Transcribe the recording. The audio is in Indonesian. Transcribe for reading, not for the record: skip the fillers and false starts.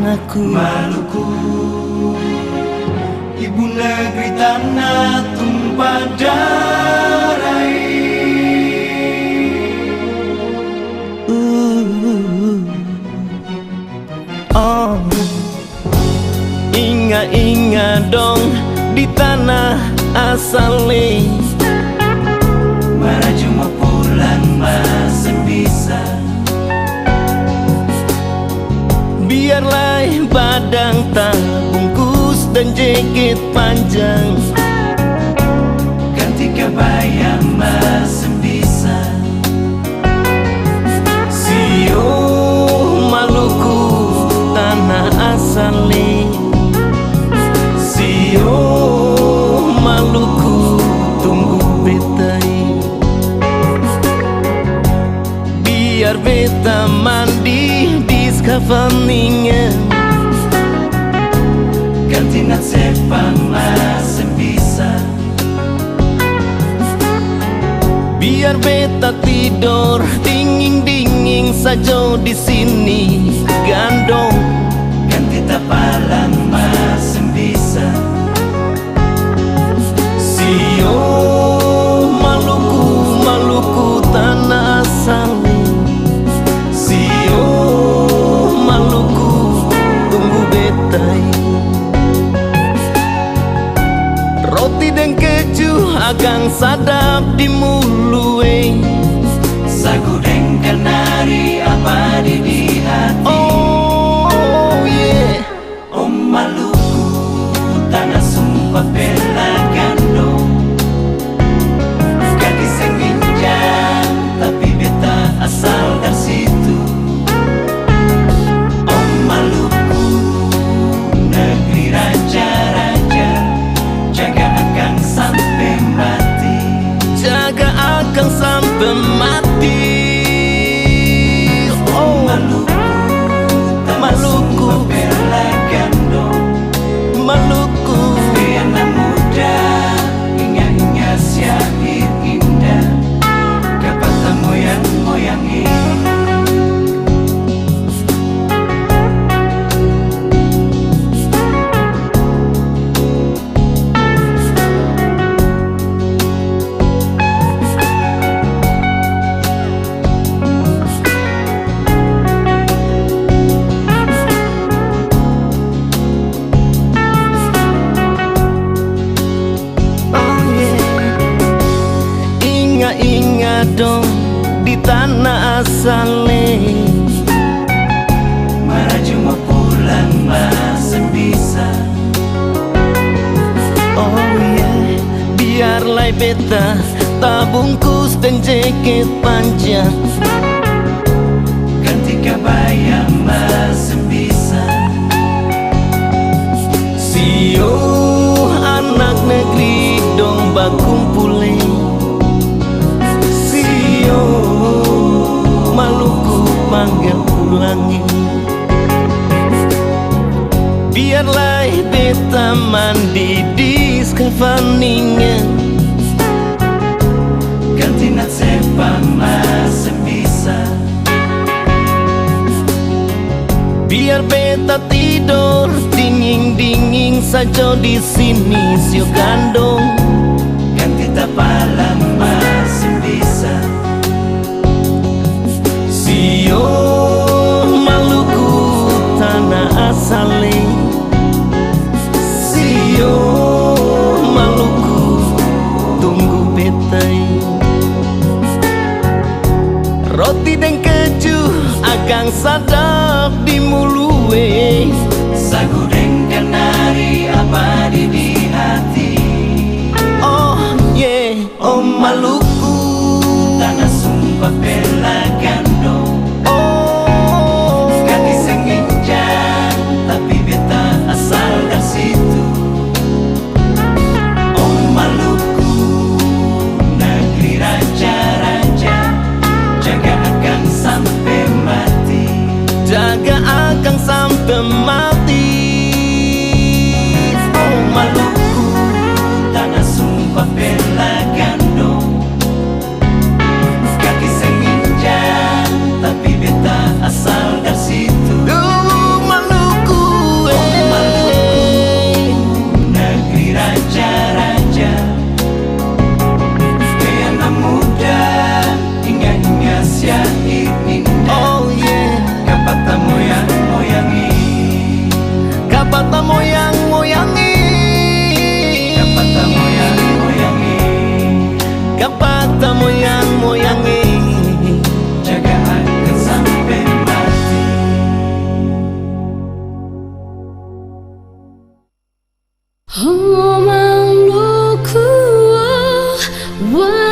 tanahku. Maluku, ibu negeri tanah tumpah darah. Oh, ingat-ingat dong di tanah asale. Maraju mau pulang masih bisa. Biarlah badang tak bungkus dan jaket panjang, ganti kebaya masih bisa. Sio Maluku tanah asale. Sio Maluku tunggu betai. Biar beta mandi di skavaningan, ganti nak sepang masih bisa. biar beta tidur dingin-dingin saja di sini gandong. Ganti tapalan masih bisa. Sio Maluku, Maluku tanah asale. Sio Maluku tunggu betai. Roti dan keju agang sadap di mulue. Sagu dan kenari apa di hati. Oh yeah. Om Maluku tanah sumpah bela gandong. Gadis yang ginjal tapi beta asal dari situ. Om Maluku negeri raja-raja, jaga akang sampai mati. Jaga akang sampai mati. Oh Maluku tanah Maluku, sumpah bela gandong. Maluku. Anak muda ingat-ingat syahid indah, kata moyang-moyangi. Ingat dong di tanah asale. Maraju mau pulang masih bisa. Oh yeah. Biarlah beta tabungkus dan jaket panjang, Ganti kebaya masih bisa. Sio anak negeri dong bakumpule. Sio Maluku panggil ulangi. Biarlah beta mandi di skavaningan, Ganti nak sepang masih bisa. biar beta tidur dingin-dingin saja di sini sio gandong. Ganti tapalan masih bisa. Sio Maluku tanah asale. Sio Maluku tunggu betai. Roti dan keju agang sadap di mulue. Sagu dan kenari apa di hati. Oh yeah. Om Maluku Tanah sumpah bela gandong. oh. Gadis yang ginjal tapi beta asal dari situ. Om Maluku negeri raja-raja, jaga akang sampai mati. Jaga akang sampai mati. Oh Maluku. Wah